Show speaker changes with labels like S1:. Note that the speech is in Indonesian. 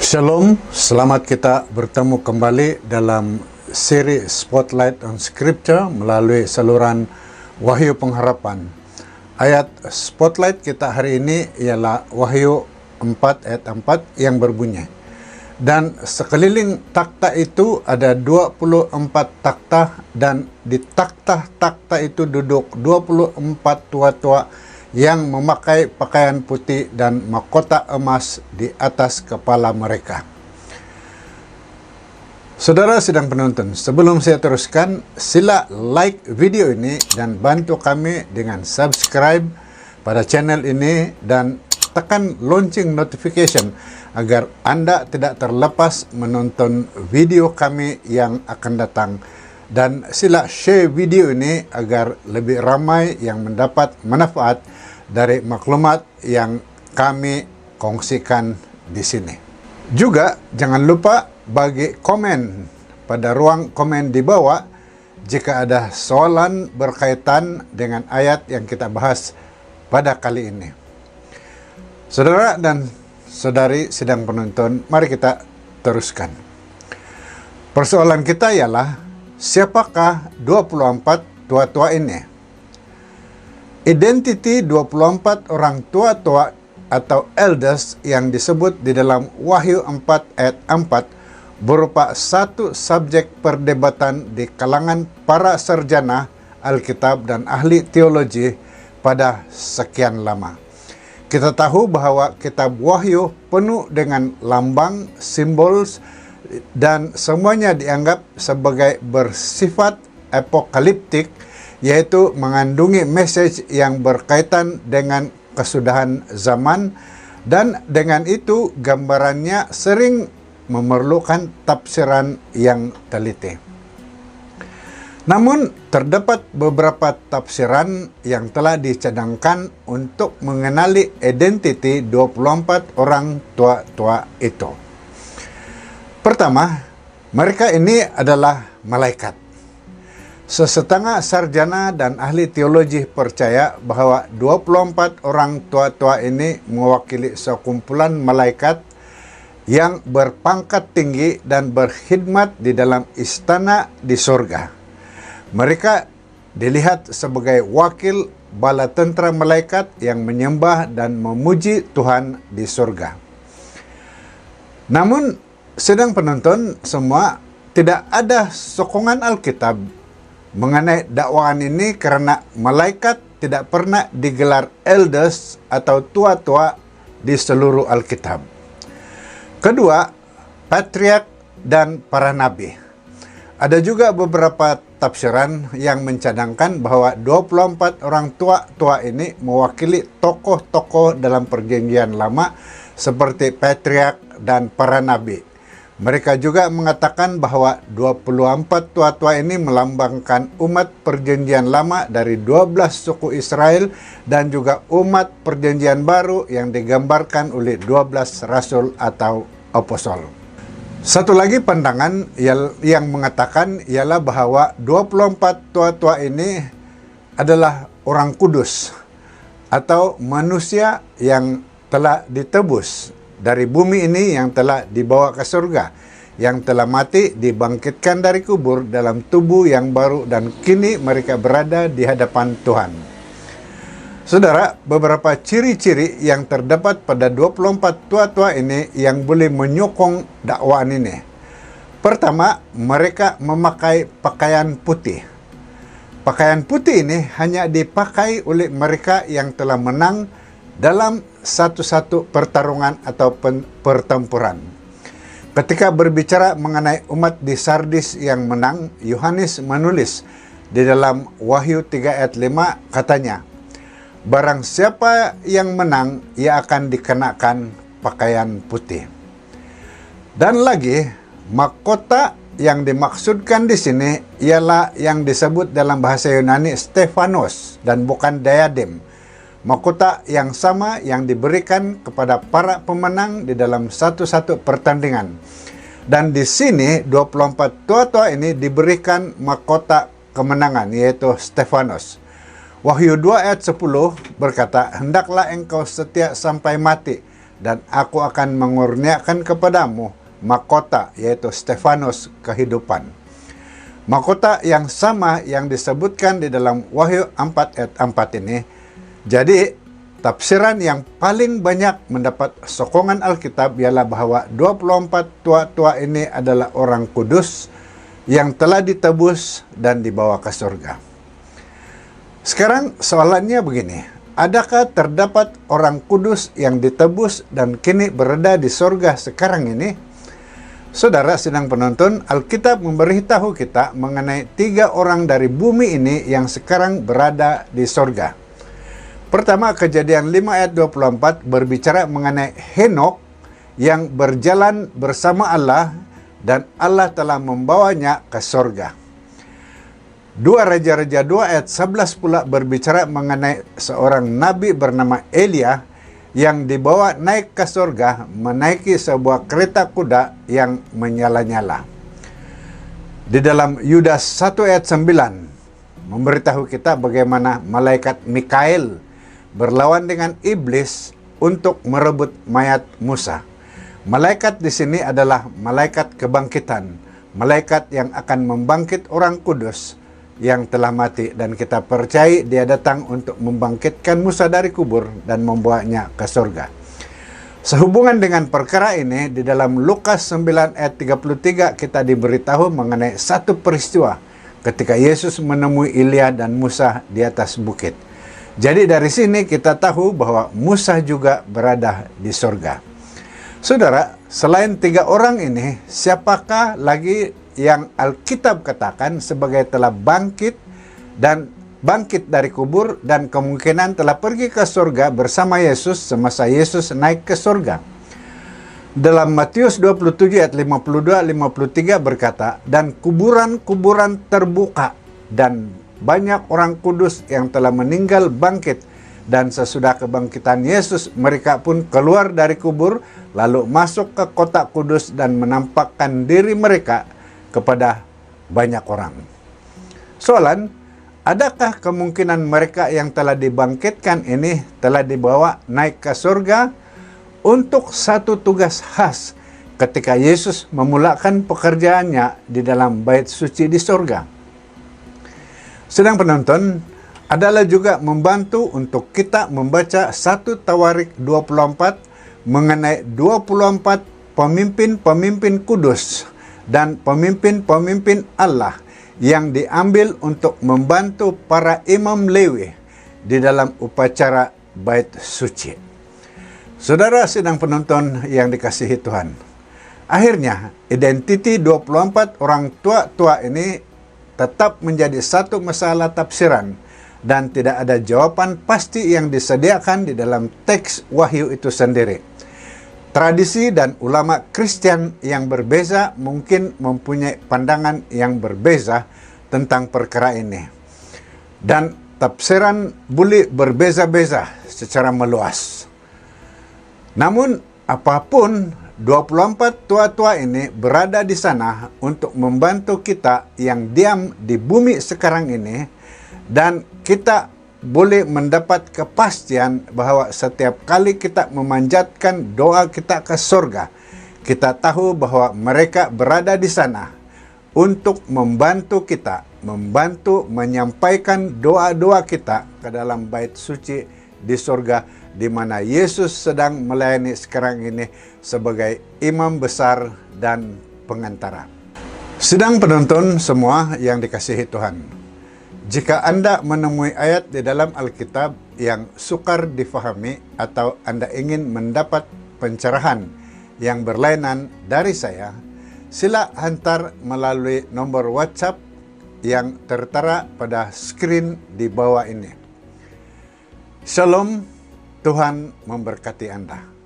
S1: Shalom, selamat kita bertemu kembali dalam seri Spotlight on Scripture melalui saluran Wahyu Pengharapan. Ayat Spotlight kita hari ini ialah Wahyu 4 ayat 4 yang berbunyi, dan sekeliling takhta itu ada 24 takhta, dan di takhta-takhta itu duduk 24 tua-tua yang memakai pakaian putih dan mahkota emas di atas kepala mereka. Saudara sedang penonton, sebelum saya teruskan, sila like video ini dan bantu kami dengan subscribe pada channel ini dan tekan lonceng notification agar Anda tidak terlepas menonton video kami yang akan datang. Dan sila share video ini agar lebih ramai yang mendapat manfaat dari maklumat yang kami kongsikan di sini. Juga jangan lupa bagi komen pada ruang komen di bawah jika ada soalan berkaitan dengan ayat yang kita bahas pada kali ini. Saudara dan saudari sedang penonton, mari kita teruskan. Persoalan kita ialah, siapakah 24 tua-tua ini? Identiti 24 orang tua-tua atau elders yang disebut di dalam Wahyu 4 ayat 4 berupa satu subjek perdebatan di kalangan para sarjana Alkitab dan ahli teologi pada sekian lama. Kita tahu bahwa kitab Wahyu penuh dengan lambang, simbol, dan semuanya dianggap sebagai bersifat apokaliptik, yaitu mengandungi message yang berkaitan dengan kesudahan zaman, dan dengan itu gambarannya sering memerlukan tafsiran yang teliti. Namun terdapat beberapa tafsiran yang telah dicadangkan untuk mengenali identiti 24 orang tua-tua itu. Pertama, mereka ini adalah malaikat. Sesetengah sarjana dan ahli teologi percaya bahwa 24 orang tua-tua ini mewakili sekumpulan malaikat yang berpangkat tinggi dan berkhidmat di dalam istana di surga. Mereka dilihat sebagai wakil bala tentera malaikat yang menyembah dan memuji Tuhan di surga. Namun, sedang penonton semua, tidak ada sokongan Alkitab mengenai dakwaan ini karena malaikat tidak pernah digelar elders atau tua-tua di seluruh Alkitab. Kedua, patriark dan para nabi. Ada juga beberapa tafsiran yang mencadangkan bahwa 24 orang tua-tua ini mewakili tokoh-tokoh dalam perjanjian lama seperti patriark dan para nabi. Mereka juga mengatakan bahwa 24 tua-tua ini melambangkan umat perjanjian lama dari 12 suku Israel dan juga umat perjanjian baru yang digambarkan oleh 12 rasul atau apostol. Satu lagi pandangan yang mengatakan ialah bahwa 24 tua-tua ini adalah orang kudus atau manusia yang telah ditebus dari bumi ini, yang telah dibawa ke surga, yang telah mati, dibangkitkan dari kubur dalam tubuh yang baru, dan kini mereka berada di hadapan Tuhan. Saudara, beberapa ciri-ciri yang terdapat pada 24 tua-tua ini yang boleh menyokong dakwaan ini. Pertama, mereka memakai pakaian putih. Pakaian putih ini hanya dipakai oleh mereka yang telah menang dalam satu-satu pertarungan atau pertempuran. Ketika berbicara mengenai umat di Sardis yang menang, Yohanes menulis di dalam Wahyu 3 ayat 5, katanya, "Barang siapa yang menang, ia akan dikenakan pakaian putih." Dan lagi, mahkota yang dimaksudkan di sini ialah yang disebut dalam bahasa Yunani Stephanos dan bukan diadem. Mahkota yang sama yang diberikan kepada para pemenang di dalam satu-satu pertandingan. Dan di sini 24 tua-tua ini diberikan mahkota kemenangan, yaitu Stephanos. Wahyu 2 ayat 10 berkata, "Hendaklah engkau setia sampai mati, dan aku akan mengurniakan kepadamu mahkota, yaitu Stefanus kehidupan. Mahkota yang sama yang disebutkan di dalam Wahyu 4 ayat 4 ini. Jadi, tafsiran yang paling banyak mendapat sokongan Alkitab ialah bahwa 24 tua-tua ini adalah orang kudus yang telah ditebus dan dibawa ke surga. Sekarang soalannya begini, adakah terdapat orang kudus yang ditebus dan kini berada di surga sekarang ini? Saudara sidang penonton, Alkitab memberitahu kita mengenai 3 orang dari bumi ini yang sekarang berada di surga. Pertama, Kejadian 5 ayat 24 berbicara mengenai Henokh yang berjalan bersama Allah dan Allah telah membawanya ke surga. 2 Raja-Raja 2 ayat 11 pula berbicara mengenai seorang nabi bernama Elia yang dibawa naik ke surga menaiki sebuah kereta kuda yang menyala-nyala. Di dalam Yudas 1 ayat 9 memberitahu kita bagaimana malaikat Mikael berlawan dengan iblis untuk merebut mayat Musa. Malaikat di sini adalah malaikat kebangkitan, malaikat yang akan membangkit orang kudus yang telah mati, dan kita percaya dia datang untuk membangkitkan Musa dari kubur dan membawanya ke surga. Sehubungan dengan perkara ini, di dalam Lukas 9 ayat 33 kita diberitahu mengenai satu peristiwa ketika Yesus menemui Elia dan Musa di atas bukit. Jadi dari sini kita tahu bahwa Musa juga berada di surga. Saudara, selain 3 orang ini, siapakah lagi yang Alkitab katakan sebagai telah bangkit dari kubur dan kemungkinan telah pergi ke surga bersama Yesus semasa Yesus naik ke surga? Dalam Matius 27 ayat 52-53 berkata, dan kuburan-kuburan terbuka dan banyak orang kudus yang telah meninggal bangkit, dan sesudah kebangkitan Yesus mereka pun keluar dari kubur lalu masuk ke kota kudus dan menampakkan diri mereka kepada banyak orang. Soalan, adakah kemungkinan mereka yang telah dibangkitkan ini telah dibawa naik ke surga untuk satu tugas khas ketika Yesus memulakan pekerjaannya di dalam bait suci di surga? Sedang penonton, adalah juga membantu untuk kita membaca 1 Tawarik 24 mengenai 24 pemimpin-pemimpin kudus dan pemimpin-pemimpin Allah yang diambil untuk membantu para imam Lewi di dalam upacara bait suci. Saudara sidang penonton yang dikasihi Tuhan, akhirnya identiti 24 orang tua-tua ini tetap menjadi satu masalah tafsiran dan tidak ada jawaban pasti yang disediakan di dalam teks Wahyu itu sendiri. Tradisi dan ulama Kristen yang berbeza mungkin mempunyai pandangan yang berbeza tentang perkara ini. Dan tafsiran boleh berbeza-beza secara meluas. Namun, apapun 24 tua-tua ini berada di sana untuk membantu kita yang diam di bumi sekarang ini, dan kita boleh mendapat kepastian bahwa setiap kali kita memanjatkan doa kita ke surga, kita tahu bahwa mereka berada di sana untuk membantu kita, membantu menyampaikan doa-doa kita ke dalam bait suci di surga, di mana Yesus sedang melayani sekarang ini sebagai imam besar dan pengantara. Sedang penonton semua yang dikasihi Tuhan, jika Anda menemui ayat di dalam Alkitab yang sukar difahami atau Anda ingin mendapat pencerahan yang berlainan dari saya, sila hantar melalui nomor WhatsApp yang tertera pada skrin di bawah ini. Shalom, Tuhan memberkati Anda.